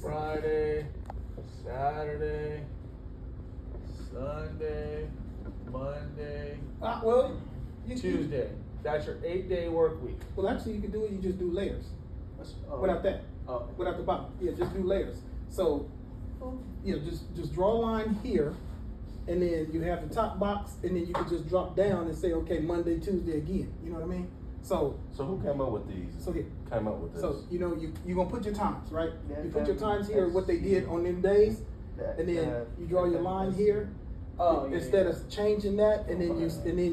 Friday, Saturday, Sunday, Monday, Well, Tuesday. That's your 8-day work week. Well, actually, you can do it. You just do layers Oh. without that, Oh. without the bottom. Yeah, just do layers. So, just draw a line here, and then you have the top box, and then you can just drop down and say, okay, Monday, Tuesday again. You know what I mean? So who came up with these? here. Came up with this? So you're gonna put your times, right? Yeah, You put your times here, what they did on them days, and then you draw your line here. Instead of changing that, and then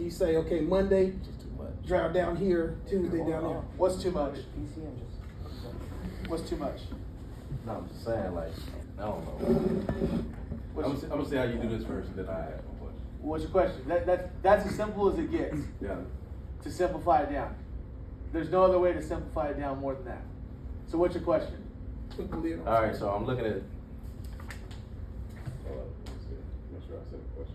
you say, okay, Monday, Just too much. draw down here, Tuesday down there. What's too much? What's too much? No, I'm just saying, like, I don't know. I'm gonna see how you do this first, and then I have a question. What's your question? That's as simple as it gets. Yeah. To simplify it down. There's no other way to simplify it down more than that. So what's your question? Put the lid on. All right, so I'm looking at. Hold up, let me see. Make sure I said the question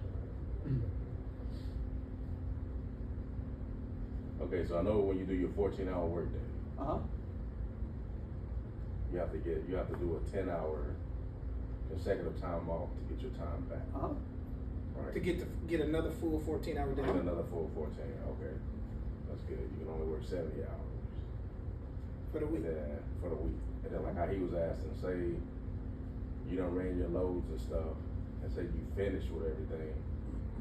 right. Okay, so I know when you do your 14-hour workday, you have to do a 10-hour consecutive time off to get your time back. Right. To get another full 14-hour day. Get another full 14. Okay, that's good. You can only work 70 hours For the week. for the week. And then like how he was asking, say you done ran your loads and stuff, and say you finished with everything,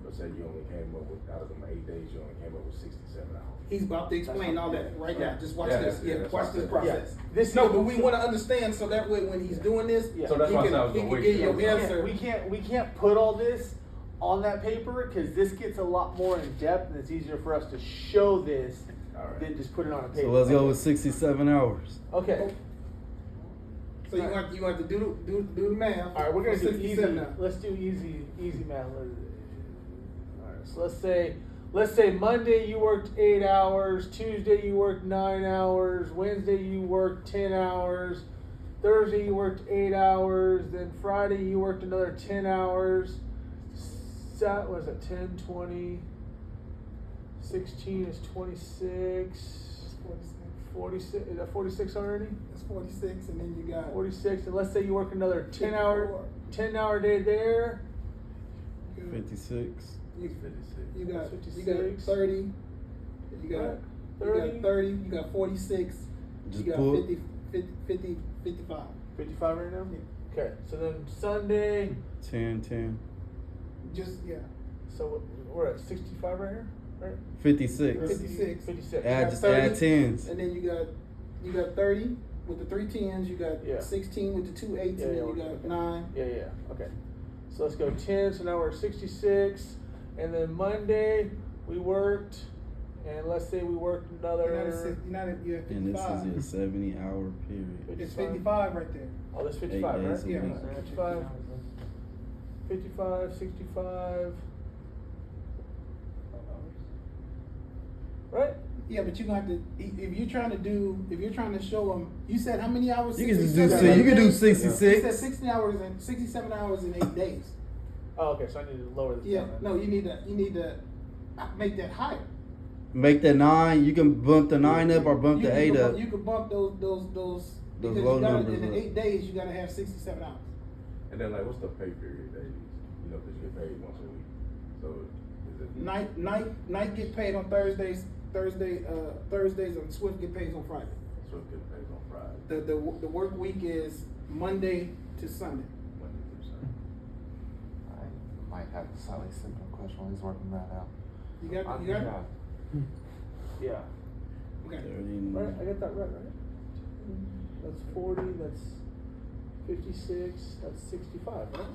but say you only came up with, out of them 8 days, you only came up with 67 hours. He's about to explain all that right now. Just watch Yeah, this. that's- yeah, Yeah, that's watch what this I said. process. This No, but we want to understand so that way when he's doing this, So that's he why I can, said I was he gonna can wait give till you you- your answer. We can't put all this on that paper because this gets a lot more in depth and it's easier for us to show this All right. than just put it on a paper. So let's go with 67 hours. Okay. So you have to do the math. All right, we're gonna for do easy. 67 now. Let's do easy math. All right, so let's say Monday you worked 8 hours, Tuesday you worked 9 hours, Wednesday you worked 10 hours, Thursday you worked 8 hours, then Friday you worked another 10 hours. Was it 10, 20, 16 is 26, 46, is that 46 already? That's 46, and then you got 46, and let's say you work another 10 hour day there. 56. You 56. got 56. 30. You got Right. 30. You got 46. Just you got pull. 50, 55. 55 right now? Yeah. Okay, so then Sunday, 10. Just so we're at 65 right here, right? 56. 56. 56. Add, got just add 30, tens. And then you got 30 with the 3 10s. You got Yeah. 16 with the 2 8s, Yeah, and yeah, then you got okay. 9. Yeah, okay. So let's go 10, so now we're at 66. And then Monday, we worked, and let's say we worked You're another. not at you're at And this 55. is your 70-hour period. It's 55 right there. Oh, that's 55, 8 right? days a Yeah. week. 55, 55, 65. Right? Yeah, but you're gonna have to if you're trying to show them. You said how many hours? You can just do 67 you can do days? You said 66. 60 hours and 67 hours in 8 days. Oh, okay, so I need to lower this Yeah, down. then. no, you need to make that higher. Make that 9. You can bump the 9 up or bump the 8 up. You can bump those because Those you low gotta, numbers in the up. 8 days you gotta have 67 hours. And then like, what's the pay period days? You know, because you get paid once a week. So is it Night get paid on Thursdays. Thursdays and Swift get paid on Friday. so it gets paid on Friday, The work week is Monday to Sunday. Monday through Sunday? I might have a slightly simpler question while he's working that out. You got it? Yeah. Okay. 30. Right, I got that right? That's 40, that's 56, that's 65, right?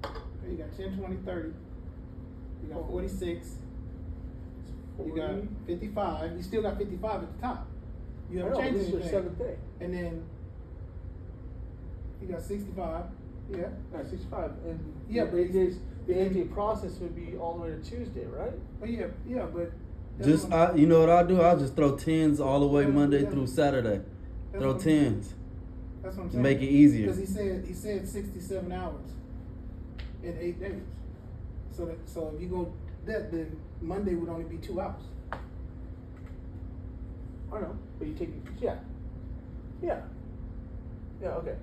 Okay, you got 10, 20, 30. You got 46. You got 40. 55. You still got 55 at the top. You I haven't know, changed this is your anything. 7th day. And then you got 65. Yeah. No, 65, and Yeah, the but 8 days, the 8 day process would be all the way to Tuesday, right? Oh yeah, but that's Just what I'm- you know what I'll do? I'll just throw 10s all the way Yeah, Monday yeah. through Saturday. that's Throw what I'm- 10s. That's what I'm to saying. make it easier. Because he said 67 hours in 8 days. So if you go that, then Monday would only be 2 hours. I don't know, but you take, yeah. Yeah. Yeah, okay.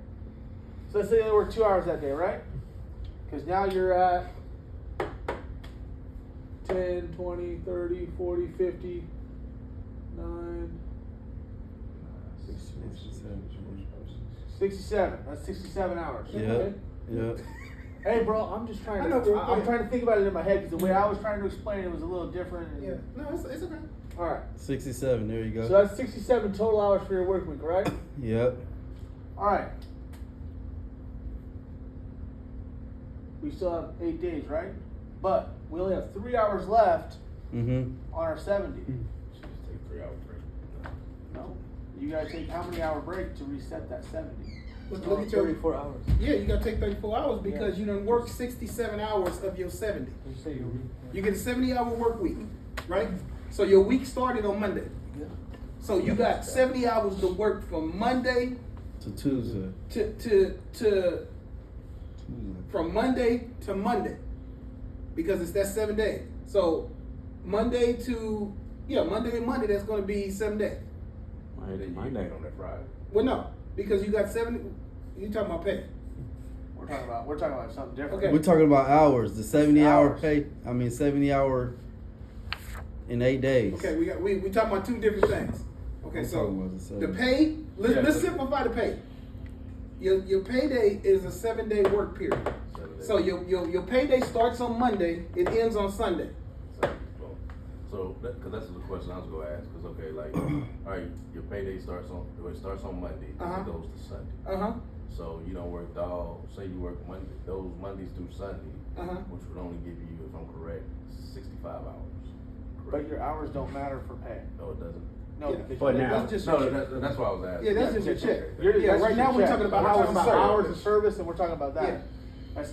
So let's say they work 2 hours that day, right? Because now you're at 10, 20, 30, 40, 50, 9, 67. That's 67 hours. Yeah. Okay? Yeah. Hey, bro, I'm just trying I to. know, bro. I'm trying to think about it in my head because the way I was trying to explain it was a little different. and- Yeah. No, it's okay. All right. 67. There you go. So that's 67 total hours for your work week, right? Yep. All right. We still have 8 days, right? But we only have 3 hours left Mm-hmm. on our 70. Should just take 3 hour break. No. You gotta take how many hour break to reset that 70? Look at your, 34 hours. yeah, you gotta take 34 hours because you done work 67 hours of your 70. You say your week. You get a 70-hour work week, right? So your week started on Monday. Yeah. So you got 70 hours to work from Monday To Tuesday. to from Monday to Monday, because it's that 7 days. So Monday to Monday, that's going to be 7 days. And then you get paid on that Friday. Well, no, because you got 70. You talking about pay? We're talking about something different. Okay. We're talking about hours. The 70-hour Hours. pay. 70-hour in 8 days. Okay, we talking about two different things. Okay, I'm so talking about the the 70. pay. Let's Yeah, simplify the pay. Your payday is a 7-day work period. 7 days. So your payday starts on Monday. It ends on Sunday. So, because that's the question I was gonna ask. Because okay, like, all right, your payday starts on Monday, and Uh-huh. it goes to Sunday. Uh huh. So you don't work say you work those Mondays through Sunday, Uh-huh. which would only give you, if I'm correct, 65 hours. But your hours don't matter for pay. No, it doesn't. No, Yeah. because For you- now. That's just No, your check. that's why I was asking. Yeah, that's just your Okay. check. You're- Yeah, that's right just now your we're check. talking about We're hours talking of about service. hours of service, and we're talking about that. Yeah. That's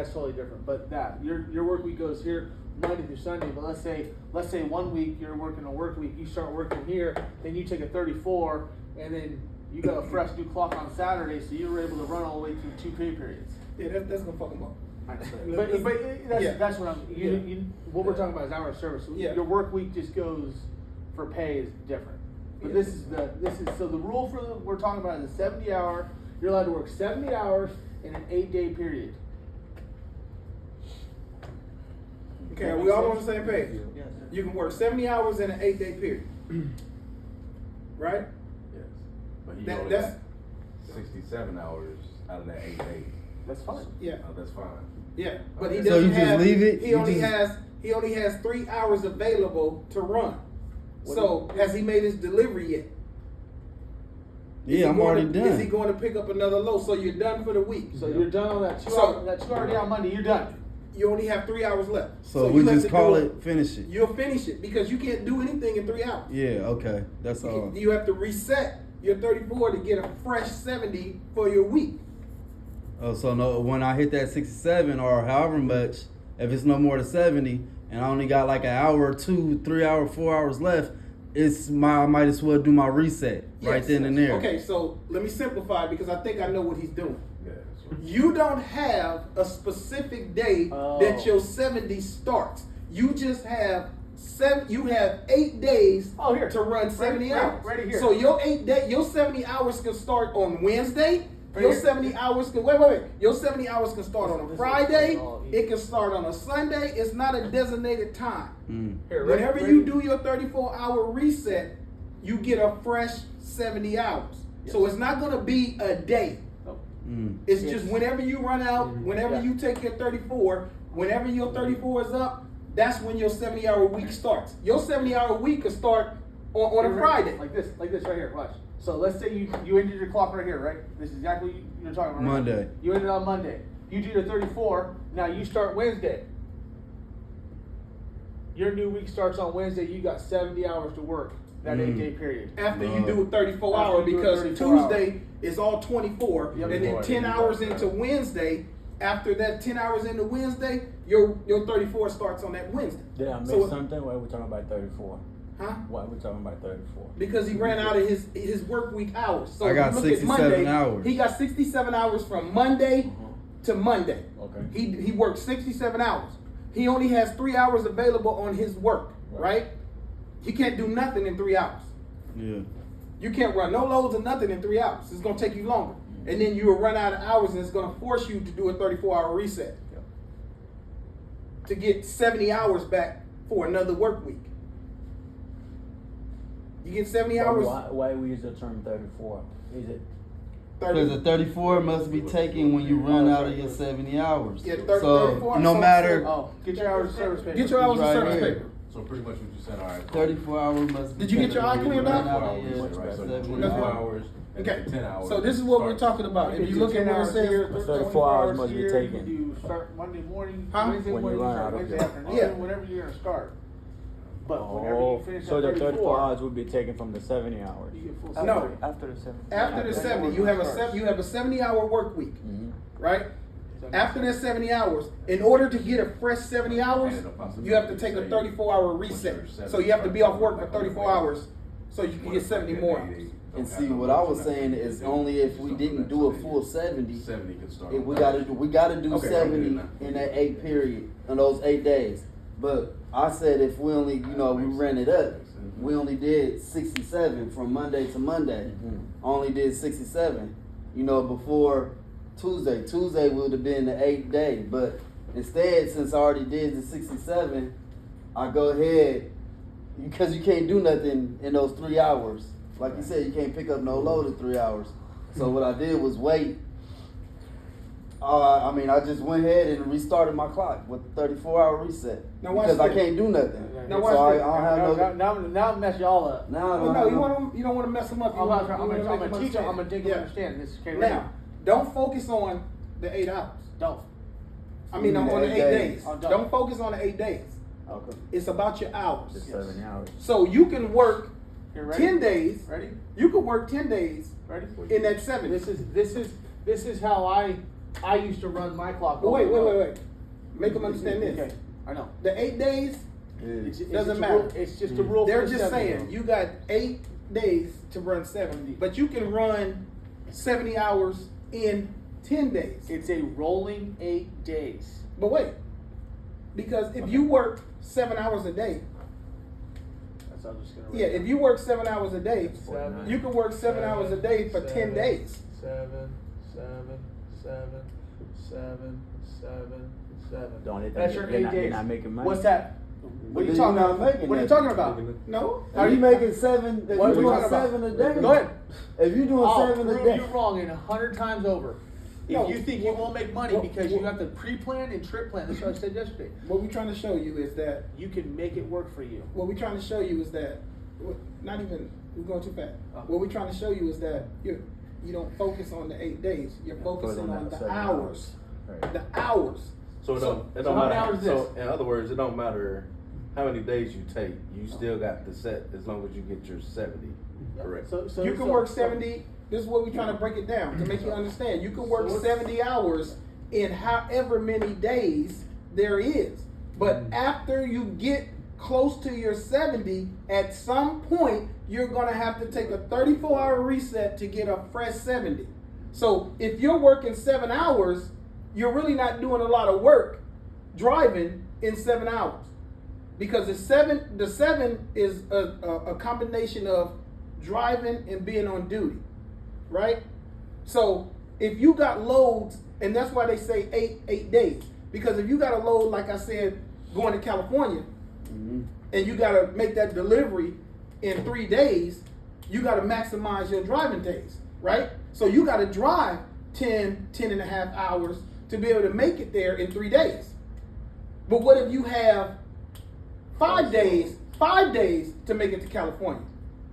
totally different. But that your work week goes here Monday through Sunday. But let's say 1 week you're working a work week, you start working here, then you take a 34, and then you got a fresh new clock on Saturday, so you were able to run all the way through 2 pay periods. Yeah, that's gonna fuck them up. But Yeah. that's what I'm. Yeah. What we're talking about is hour of service. Yeah. Your work week just goes for pay is different. But Yeah. this is so the rule for we're talking about is a 70-hour. You're allowed to work 70 hours in an 8-day period. Okay, are we all on the same page? Yes. You can work 70 hours in an 8-day period. Right? Yes, but he That- only that's- got 67 hours out of that 8 days. That's fine. Yeah. That's fine. Yeah. But he Okay. doesn't So you just have leave it? he You only just- has 3 hours available to run. What So do has he made his delivery yet? Is Yeah, he I'm going already to- Is he done. going to pick up another load? So you're done for the week. So you're done on that 2 So- hour. That 2 hour day on Monday. You're done. You only have 3 hours left. So you we have just to call do it, finish it. You'll finish it because you can't do anything in 3 hours. Yeah, okay. That's all. You have to reset your 34 to get a fresh 70 for your week. Oh, so no, when I hit that 67 or however much, if it's no more than 70, and I only got like an hour or 2, 3 hours, 4 hours left, I might as well do my reset right Yes. then and there. Okay, so let me simplify because I think I know what he's doing. Yeah. So, You don't have a specific day Oh. that your 70 starts. You just have 8 days Oh, here. to run 70 Right- hours. right here. So your 70 hours can start on Wednesday. Right Your here. 70 hours can wait. Your 70 hours can start on This a is Friday. all easy. It can start on a Sunday. It's not a designated time. Mm. Here, ready- Whenever ready? you do your 34-hour reset, you get a fresh 70 hours. So Yes. it's not going to be a day. Nope. Mm. It's Yes. just whenever you run out, whenever Yeah. you take your 34, whenever your 34 is up, that's when your 70-hour week starts. Your 70-hour week could start on a Here, Friday. Like this right here. Watch. So let's say you ended your clock right here, right? This is exactly what you're talking about. right? Monday. You ended on Monday. You do your 34. Now you start Wednesday. Your new week starts on Wednesday. You got 70 hours to work that 8-day period. After you No. do a 34 After hour, you do a because 34 hour. Tuesday is all 24, Yep. and then 10 hours into Wednesday, after that 10 hours into Wednesday, your 34 starts on that Wednesday. Did I miss So- something? Why are we talking about 34? Huh? Why are we talking about 34? Because he ran out of his work week hours. So I if got you look at 67 Monday, hours. He got 67 hours from Monday to Monday. Okay. He worked 67 hours. He only has 3 hours available on his work, right? He can't do nothing in 3 hours. Yeah. You can't run no loads or nothing in 3 hours. It's gonna take you longer. And then you will run out of hours and it's gonna force you to do a 34-hour reset. Yep. To get 70 hours back for another work week. You get 70 hours, Why we use the term 34? Is it? Because the 34 must be taken when you run out of your 70 hours. Yeah, So 34, no matter, Oh, get your hours of service paper. Get your hours of Right service here. paper. So pretty much what you said, all right. 34 hours must be Did you get your taken eye when you cleared run out? out of your Right, so 70 24 hours. hours and Okay, 10 hours. so this is what we're start. talking about. If you do look at 10 where it hours says, here, 34 hours must be here, taken. You start Monday morning, Huh? Wednesday When you morning, run start out of Wednesday it. afternoon, Yeah. whenever you're gonna start. But whenever Oh, you finish so at the 34 hours 34, would be taken from the 70 hours. you get full No. salary. After the 7. after the 70, you have a 70-hour work week, Mhm. right? After that 70 hours, in order to get a fresh 70 hours, you have to take a 34-hour reset. So you have to be off work for 34 hours so you can get 70 more hours. And see, what I was saying is only if we didn't do a full 70, 70 can start. if we gotta do Okay, 70 okay. in that 8 period, in those 8 days. But I said if we only, we ran it up, we only did 67 from Monday to Monday. Mhm. Only did 67, before Tuesday. Tuesday would have been the 8th day, but instead, since I already did the 67, I go ahead, because you can't do nothing in those 3 hours. Like you said, you can't pick up no load in 3 hours. So what I did was wait. I just went ahead and restarted my clock with the 34-hour reset. Now watch because I this. can't do nothing. Now so watch I this. don't have no. Now I'm messing y'all up. Now I Well, don't no, have you don't want to mess them up. You I'm wanna- gonna you wanna teach make them, understand. I'm gonna take them Yeah. understand this. Okay, Now, don't focus on the 8 hours. don't. I mean, You on mean the the 8 8 days. days. Oh, Don't focus on the 8 days. Okay. It's about your hours. Just 70 hours. So you can work You ready? 10 days. Ready? You can work 10 days Ready? in that 70. This is how I used to run my clock. But wait. Make them understand this. Okay, I know. The 8 days, It's Doesn't just a matter. rule- It's just a rule. they're for just 70. saying you got 8 days to run 70, but you can run 70 hours in 10 days. It's a rolling 8 days. But wait, because if you work 7 hours a day, That's how I'm just gonna. yeah, if you work 7 hours a day, Seven. you can work 7 hours a day for 10 days. 7. The only thing That's is your you're 8 not- you're days. not making money. What's that? What are you Then talking you're not about? making What are you that. talking about? No? Are you making 7? If What you're are we doing talking about? 7 a day. Go ahead. If you're doing I'll 7 a prove day. you wrong in 100 times over. If No, you think you won't make money what- because you what- have to pre-plan and trip plan, that's what I said yesterday. What we're trying to show you is that You can make it work for you. what we're trying to show you is that not even we're going too fast. Oh. What we're trying to show you is that you don't focus on the 8 days. You're focusing on the 7 hours. Right. The hours. So it So- don't, it so don't how many matter. hours is So this? in other words, it don't matter how many days you take. You still got the set as long as you get your 70. Correct. So You can work 70. This is what we're trying to break it down to make you understand. You can work So what's- 70 hours in however many days there is. But after you get close to your 70, at some point, you're going to have to take a 34-hour reset to get a fresh 70. So if you're working 7 hours, you're really not doing a lot of work driving in 7 hours. Because the seven is a combination of driving and being on duty, right? So if you got loads, and that's why they say 8 days, because if you got a load, like I said, going to California, and you got to make that delivery in 3 days, you got to maximize your driving days, right? So you got to drive 10 and a half hours to be able to make it there in 3 days. But what if you have 5 days to make it to California?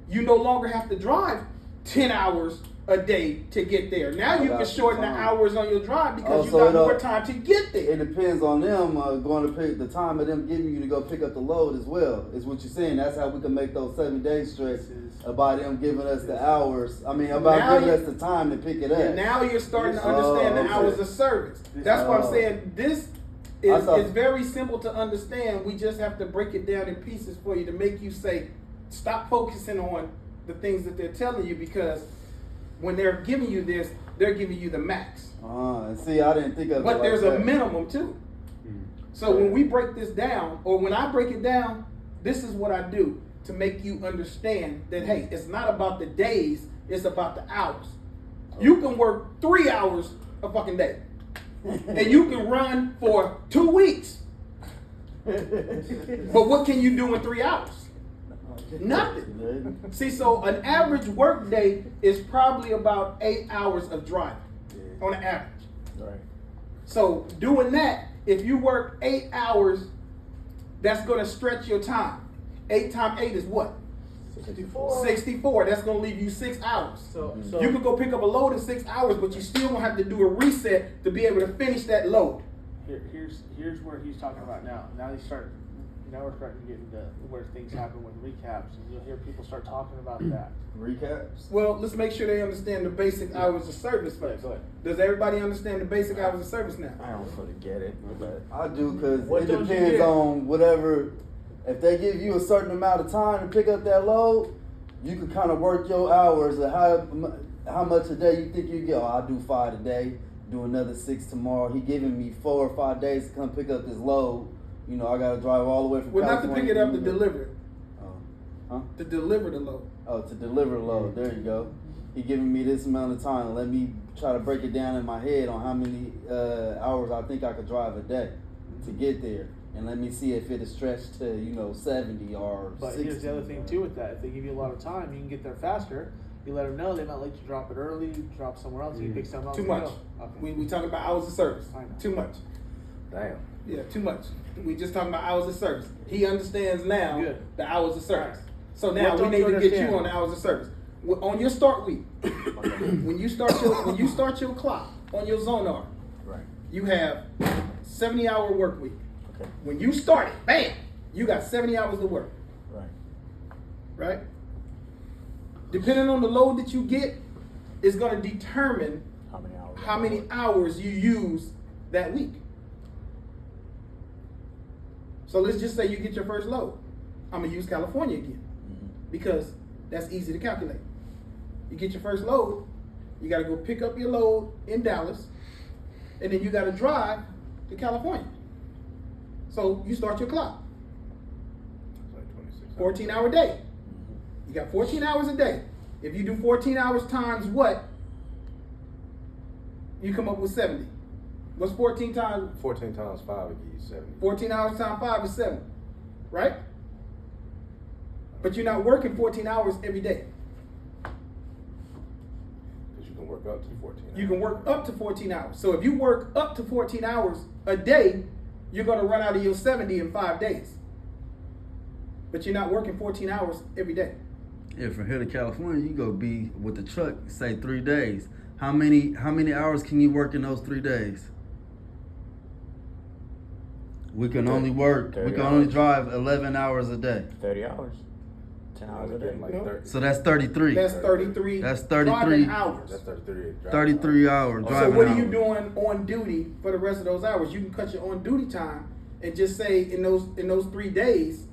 You no longer have to drive 10 hours a day to get there. Now you can shorten the hours on your drive because you got more time to get there. It depends on them going to pick the time of them giving you to go pick up the load as well. Is what you're saying. That's how we can make those 7 days straight. About them giving us the hours. I mean, about Now giving you- us the time to pick it up. And now you're starting to understand the okay. hours of service. That's why I'm saying this is thought- it's very simple to understand. We just have to break it down in pieces for you to make you say, stop focusing on the things that they're telling you, because when they're giving you this, they're giving you the max. And see, I didn't think of it But like there's a that. minimum too. So when we break this down, or when I break it down, this is what I do. to make you understand that, hey, it's not about the days, it's about the hours. You can work 3 hours a fucking day. And you can run for 2 weeks. But what can you do in 3 hours? Nothing. See, so an average work day is probably about 8 hours of driving on an average. Right. So doing that, if you work 8 hours, that's gonna stretch your time. 8 times 8 is what? 64. 64. That's gonna leave you 6 hours. So You could go pick up a load in 6 hours, but you still gonna have to do a reset to be able to finish that load. here's where he's talking about now. Now we're starting to get into where things happen with recaps, and you'll hear people start talking about that. Recaps. Well, let's make sure they understand the basic hours of service first. Go ahead. Does everybody understand the basic hours of service now? I don't fully get it, but I do, because What it don't you depends get? on whatever. If they give you a certain amount of time to pick up that load, you can kind of work your hours of how much a day you think you get. Oh, I'll do 5 today, do another 6 tomorrow. He giving me 4 or 5 days to come pick up this load. You know, I got to drive all the way from Well, not to California. pick it up, to New York. deliver it. Huh? To deliver the load. Oh, to deliver the load. There you go. He giving me this amount of time. Let me try to break it down in my head on how many hours I think I could drive a day to get there, and let me see if it'll stretch to 70 or But 60. here's the other thing too with that: if they give you a lot of time, you can get there faster. You let them know they might let you drop it early, drop somewhere else. You can pick something else. Too and much. go. Okay. We talking about hours of service. I know. Too much. Damn. Yeah, too much. We just talking about hours of service. He understands now Good. the hours of service. Right. So now What we don't need you to get understand? you on the hours of service. On your start week, when you start your clock on your Zonar, right. you have 70-hour work week. Okay. When you start it, bam, you got 70 hours to work, Right. right? Depending on the load that you get, is going to determine How many hours? how many hours you use that week. So let's just say you get your first load. I'm gonna use California again because that's easy to calculate. You get your first load, you gotta go pick up your load in Dallas, and then you gotta drive to California. So you start your clock. It's like 26 14-hour day. You got 14 hours a day. If you do 14 hours times what, you come up with 70. What's 14 times? 14 times 5 would give you 70. 14 hours times 5 is 7, right? But you're not working 14 hours every day. Because you can work up to 14 hours. You can work up to 14 hours. So if you work up to 14 hours a day, you're going to run out of your 70 in 5 days. But you're not working 14 hours every day. Yeah, from here to California, you go be with the truck, say 3 days. How many hours can you work in those 3 days? We can only work. We 30 can only hours. drive 11 hours a day. 30 hours. 10 You're hours only a day. getting like No. 30. So that's 33. That's 33. That's 33. driving hours. That's 33. driving 33 hours. hours So driving what are hours. you doing on duty for the rest of those hours? You can cut your on duty time and just say in those 3 days,